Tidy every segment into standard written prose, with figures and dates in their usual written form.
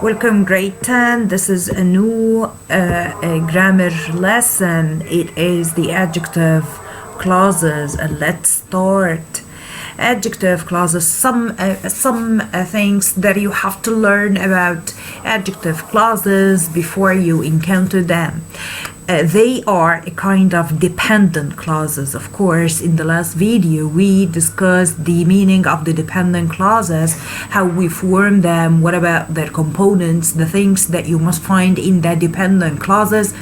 Welcome grade 10. This is a new grammar lesson. It is the adjective clauses, and let's start. Adjective clauses, some things that you have to learn about adjective clauses before you encounter them. They are a kind of dependent clauses. Of course, in the last video we discussed the meaning of the dependent clauses, how we form them, what about their components, the things that you must find in the dependent clauses.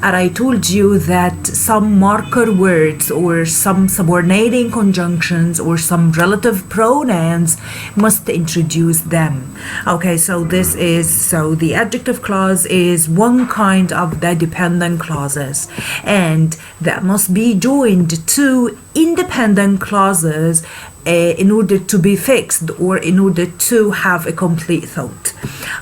And I told you that some marker words or some subordinating conjunctions or some relative pronouns must introduce them. Okay, so the adjective clause is one kind of the dependent clauses, and that must be joined to independent clauses in order to be fixed or in order to have a complete thought.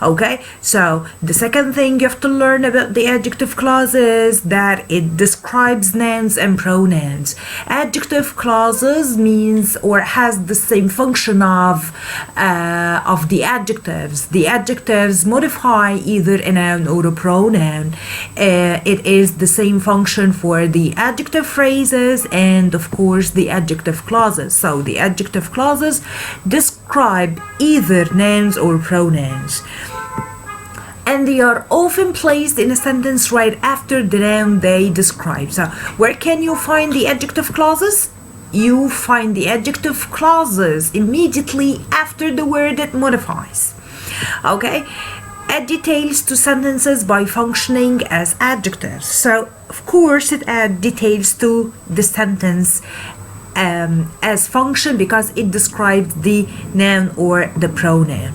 Okay, so the second thing you have to learn about the adjective clause is that it describes nouns and pronouns. Adjective clauses means or has the same function of the adjectives. The adjectives modify either a noun or a pronoun. It is the same function for the adjective phrases and of course the adjective clauses. So the adjective clauses describe either nouns or pronouns, and they are often placed in a sentence right after the noun they describe. So where can you find the adjective clauses? You find the adjective clauses immediately after the word it modifies. Okay, add details to sentences by functioning as adjectives. So of course it adds details to the sentence as function because it describes the noun or the pronoun.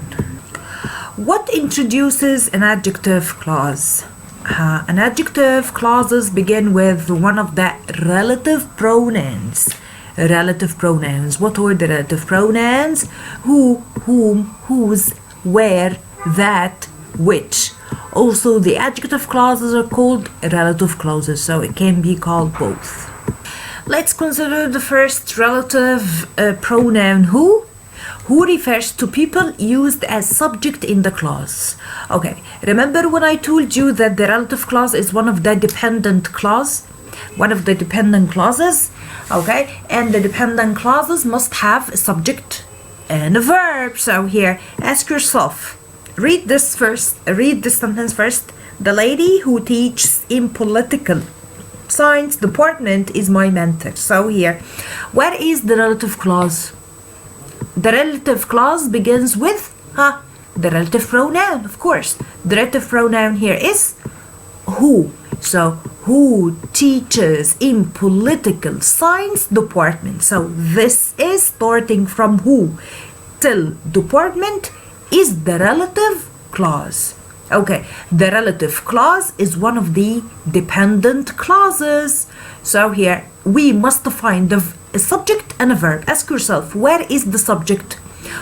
What introduces an adjective clause? An adjective clauses begin with one of the relative pronouns. Relative pronouns. What are the relative pronouns? Who, whom, whose, where, that, which. Also, the adjective clauses are called relative clauses, so it can be called both. Let's consider the first relative pronoun who refers to people used as subject in the clause. Okay, remember when I told you that the relative clause is one of the dependent clauses? Okay, and the dependent clauses must have a subject and a verb. So here, ask yourself, read this sentence first. The lady who teaches in political science department is my mentor. So here, where is the relative clause? The relative clause begins with the relative pronoun, of course. The relative pronoun here is who. So who teaches in political science department. So this is starting from who till department is the relative clause. Okay, the relative clause is one of the dependent clauses. So here we must find a subject and a verb. Ask yourself, where is the subject?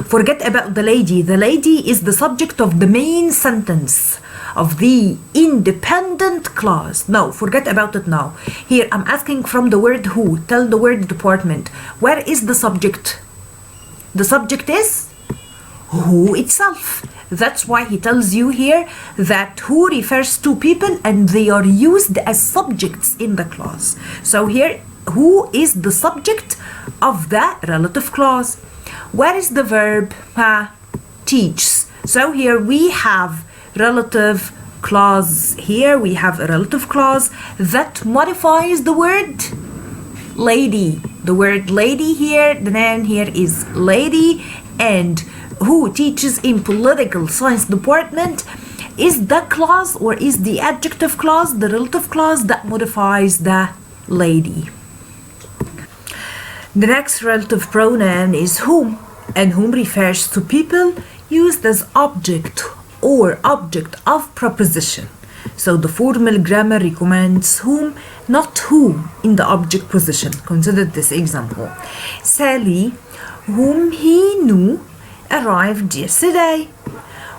Forget about the lady. The lady is the subject of the main sentence of the independent clause. No, forget about it now. Here I'm asking from the word who. Tell the word department. Where is the subject? The subject is who itself. That's why he tells you here that who refers to people and they are used as subjects in the clause. So here, who is the subject of the relative clause? Where is the verb? Teaches. So here we have relative clause. Here we have a relative clause that modifies the word lady. The word lady here, the noun here is lady, and who teaches in political science department is the clause or is the adjective clause, the relative clause that modifies the lady. The next relative pronoun is whom, and whom refers to people used as object or object of proposition. So the formal grammar recommends whom, not who in the object position. Consider this example. Sally, whom he knew, arrived yesterday.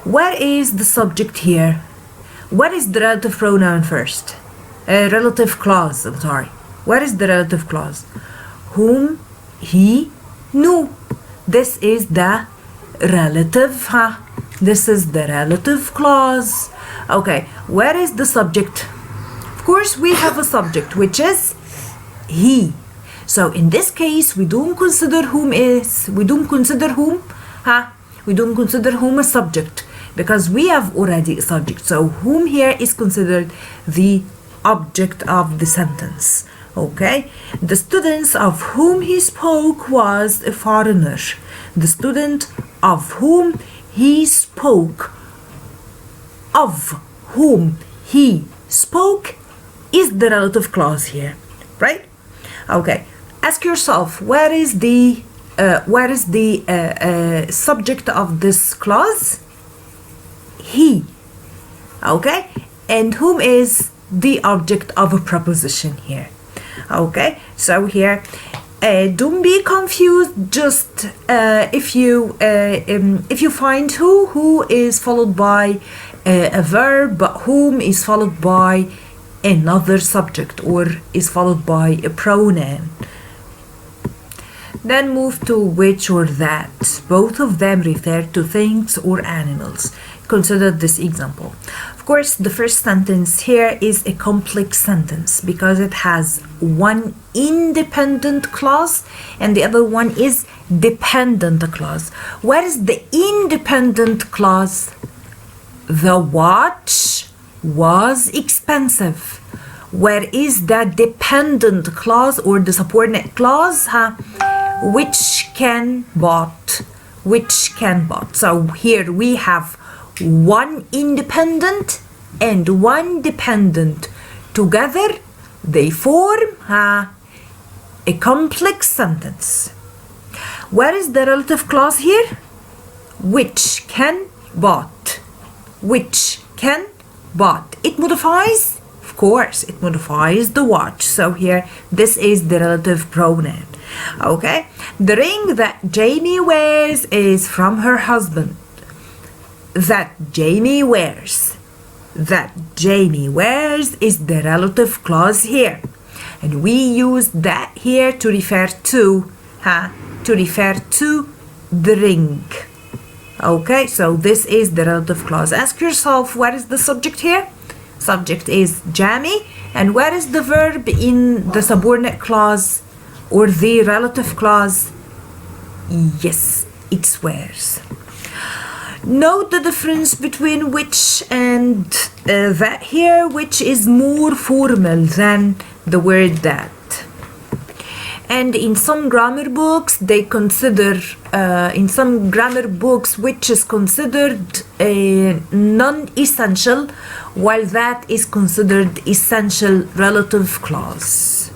Where is the subject here? What is the relative pronoun first? Relative clause, I'm sorry. What is the relative clause? Whom he No. This is the relative, huh? This is the relative clause. Okay, where is the subject? Of course, we have a subject, which is he. So in this case, we don't consider whom a subject, because we have already a subject. So whom here is considered the object of the sentence. Okay, the student of whom he spoke was a foreigner. The student of whom he spoke, of whom he spoke, is the relative clause here, right? Okay, ask yourself, where is the subject of this clause? He. Okay, and whom is the object of a preposition here? Okay, so here don't be confused. Just if you find who is followed by a verb, but whom is followed by another subject or is followed by a pronoun. Then move to which or that. Both of them refer to things or animals. Consider this example. Of course, the first sentence here is a complex sentence because it has one independent clause and the other one is dependent clause. Where is the independent clause? The watch was expensive. Where is the dependent clause or the subordinate clause? Which can bought. Which can bought. So here we have one independent and one dependent. Together they form a complex sentence. Where is the relative clause here? Which can bought. Which can bought. It modifies, of course, it modifies the watch. So here this is the relative pronoun. Okay, the ring that Jamie wears is from her husband. That Jamie wears. That Jamie wears is the relative clause here. And we use that here to refer to the ring. Okay, so this is the relative clause. Ask yourself, what is the subject here? Subject is Jamie. And where is the verb in the subordinate clause or the relative clause? Yes, it wears. Note the difference between which and that here, which is more formal than the word that. And in some grammar books, they consider, which is considered non-essential, while that is considered essential relative clause.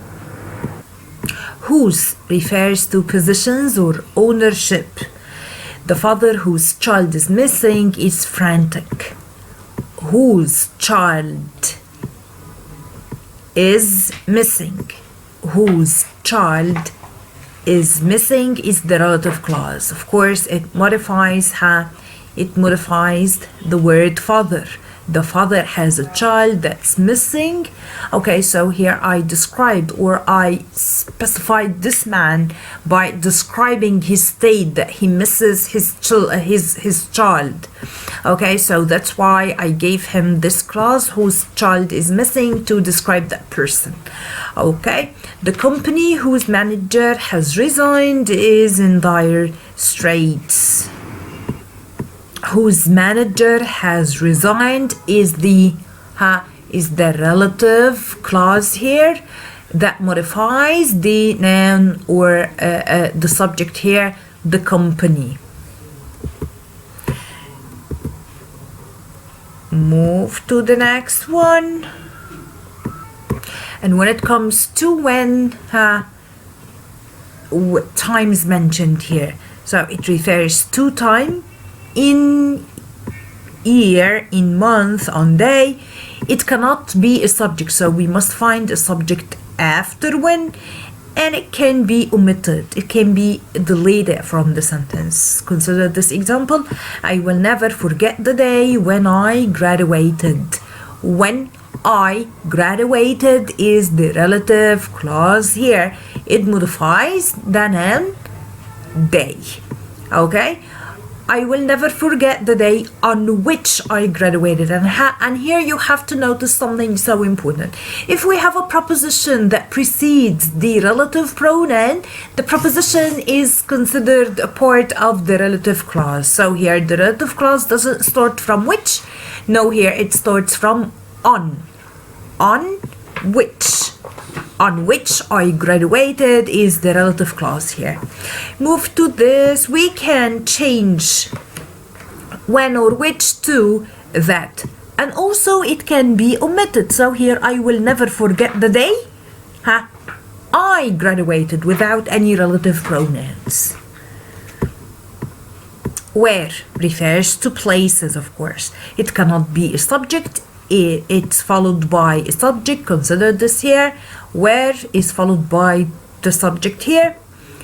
Whose refers to possessions or ownership. The father whose child is missing is frantic. Whose child is missing. Whose child is missing is the relative clause. Of course, it modifies the word father. The father has a child that's missing. Okay, so here I described or I specified this man by describing his state that he misses his child. Okay, so that's why I gave him this clause, whose child is missing, to describe that person. Okay, the company whose manager has resigned is in dire straits. Whose manager has resigned is the relative clause here that modifies the noun or the subject here, the company. Move to the next one. And when it comes to when, time is mentioned here. So it refers to time, in year, in month, on day. It cannot be a subject, so we must find a subject after when, and it can be omitted. It can be deleted from the sentence. Consider this example. I will never forget the day when I graduated. When I graduated is the relative clause here. It modifies the noun day. Okay, I will never forget the day on which I graduated. And here you have to notice something so important. If we have a preposition that precedes the relative pronoun, the preposition is considered a part of the relative clause. So here the relative clause doesn't start from which. No, here it starts from on. On which. On which I graduated is the relative clause here. Move to this. We can change when or which to that. And also it can be omitted. So here I will never forget the day. I graduated without any relative pronouns. Where refers to places, of course. It cannot be a subject. It's followed by a subject. Consider this here. Where is followed by the subject here.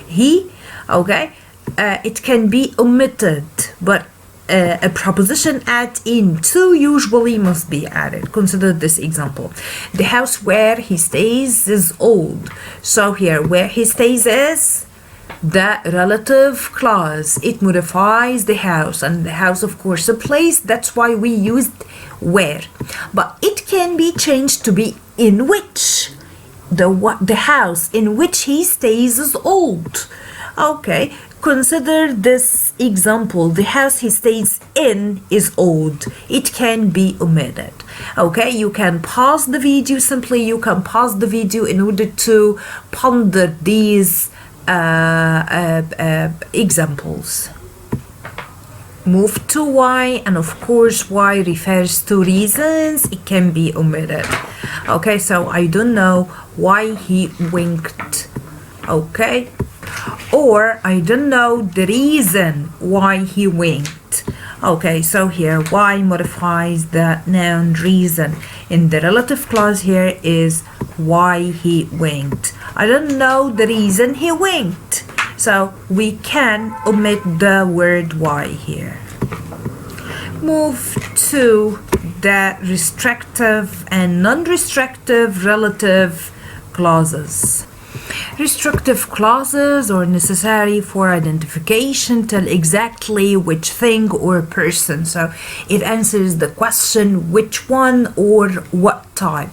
He. Okay. It can be omitted, but a preposition add in to usually must be added. Consider this example. The house where he stays is old. So here where he stays is the relative clause. It modifies the house, and the house of course a place. That's why we used where. But it can be changed to be in which. The house in which he stays is old. Okay, consider this example. The house he stays in is old. It can be omitted. Okay, you can pause the video. Simply you can pause the video in order to ponder these examples. Move to why, and of course why refers to reasons. It can be omitted. Okay, so I don't know why he winked. Okay, or I don't know the reason why he winked. Okay, so here why modifies the noun reason. In the relative clause here is why he winked. I don't know the reason he winked. So we can omit the word why here. Move to the restrictive and non-restrictive relative clauses. Restrictive clauses are necessary for identification, tell exactly which thing or person. So it answers the question which one or what type.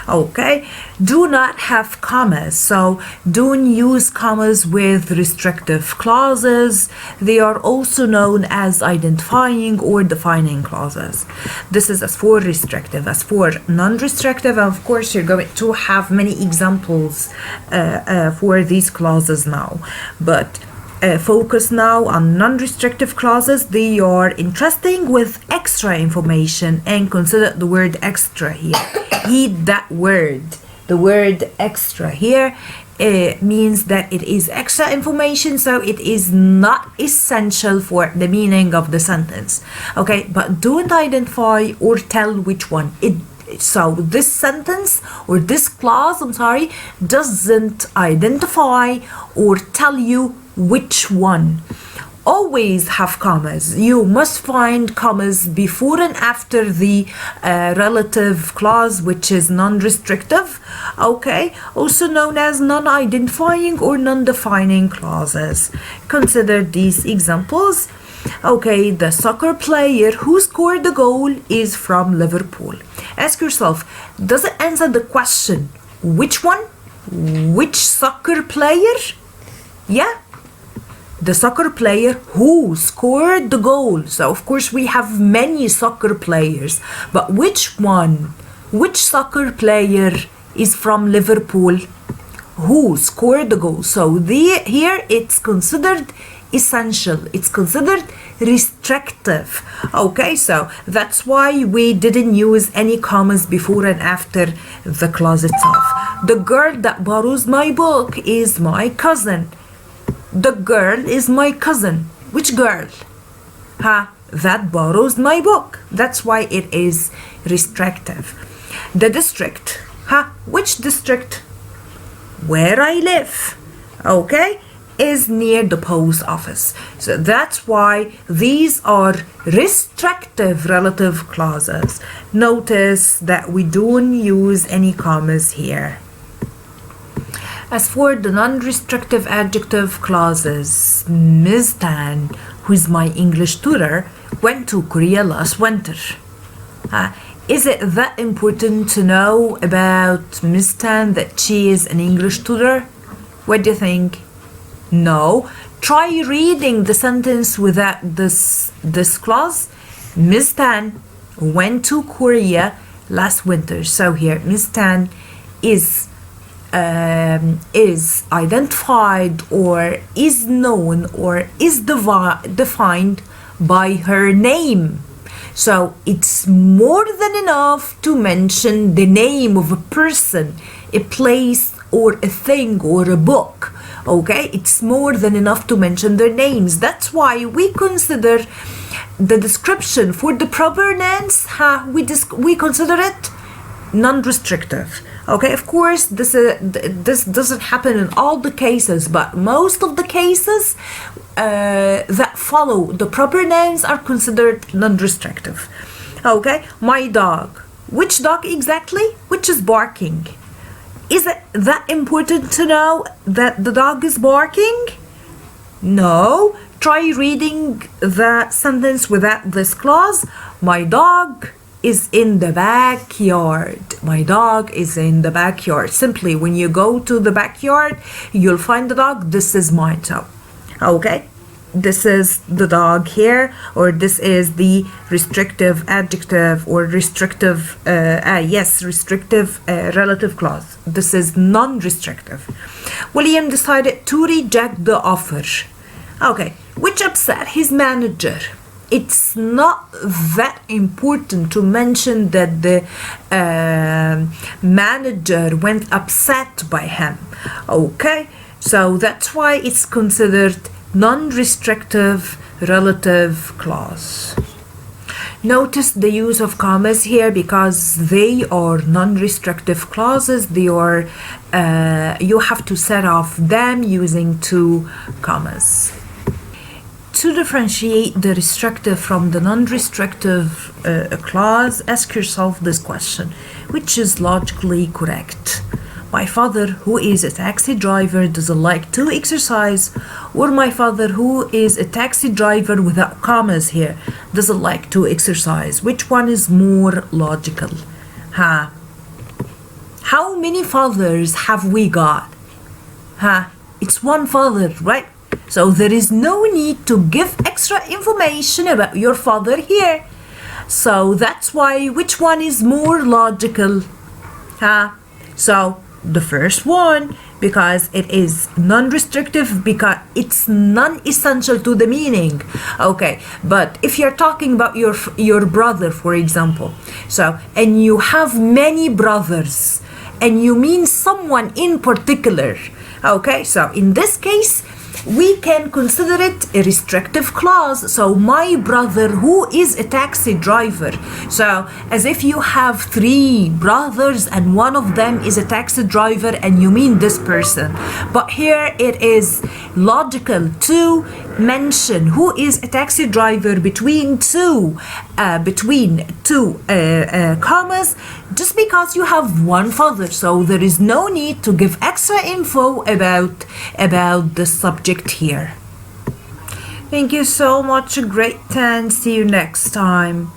Okay, do not have commas, so don't use commas with restrictive clauses. They are also known as identifying or defining clauses. This is as for restrictive. As for non-restrictive, of course you're going to have many examples for these clauses now, but focus now on non-restrictive clauses. They are interesting with extra information, and consider the word extra here. Heed that word. The word extra here means that it is extra information, so it is not essential for the meaning of the sentence. Okay, but don't identify or tell which one. So this sentence or this clause, doesn't identify or tell you which one. Always have commas. You must find commas before and after the relative clause, which is non-restrictive. Okay, also known as non-identifying or non-defining clauses. Consider these examples. Okay, the soccer player who scored the goal is from Liverpool. Ask yourself, does it answer the question which one? Which soccer player? Yeah, the soccer player who scored the goal. So of course we have many soccer players, but which one? Which soccer player is from Liverpool who scored the goal? So here it's considered essential. It's considered restrictive. Okay, so that's why we didn't use any commas before and after the clause itself. The girl that borrows my book is my cousin. The girl is my cousin. Which girl? That borrows my book. That's why it is restrictive. The district. Which district? Where I live. Okay, is near the post office. So that's why these are restrictive relative clauses. Notice that we don't use any commas here. As for the non-restrictive adjective clauses, Ms. Tan, who is my English tutor, went to Korea last winter. Is it that important to know about Ms. Tan that she is an English tutor? What do you think? No. Try reading the sentence without this clause. Ms. Tan went to Korea last winter. So here, Ms. Tan is identified or is known or is defined by her name. So it's more than enough to mention the name of a person, a place, or a thing, or a book. Okay, it's more than enough to mention their names. That's why we consider the description for the proper nouns, we consider it non-restrictive. Okay, of course, this doesn't happen in all the cases, but most of the cases that follow the proper nouns are considered non-restrictive. Okay, my dog. Which dog exactly? Which is barking. Is it that important to know that the dog is barking? No. Try reading the sentence without this clause. My dog is in the backyard. My dog is in the backyard. Simply, when you go to the backyard, you'll find the dog. This is mine. So, okay, this is the dog here, or this is the restrictive adjective or restrictive, restrictive relative clause. This is non-restrictive. William decided to reject the offer. Okay, which upset his manager. It's not that important to mention that the manager went upset by him. Okay, so that's why it's considered non-restrictive relative clause. Notice the use of commas here because they are non-restrictive clauses. They are you have to set off them using two commas. To differentiate the restrictive from the non-restrictive clause, ask yourself this question: which is logically correct? My father, who is a taxi driver, doesn't like to exercise, or my father, who is a taxi driver without commas here, doesn't like to exercise. Which one is more logical? How many fathers have we got? It's one father, right? So there is no need to give extra information about your father here. So that's why which one is more logical? So the first one, because it is non-restrictive, because it's non-essential to the meaning. Okay, but if you're talking about your brother, for example, so, and you have many brothers, and you mean someone in particular, okay, so in this case, we can consider it a restrictive clause. So my brother, who is a taxi driver, so as if you have three brothers and one of them is a taxi driver and you mean this person. But here it is logical to mention who is a taxi driver between two commas, just because you have one father. So there is no need to give extra info about the subject here. Thank you so much. Great, and see you next time.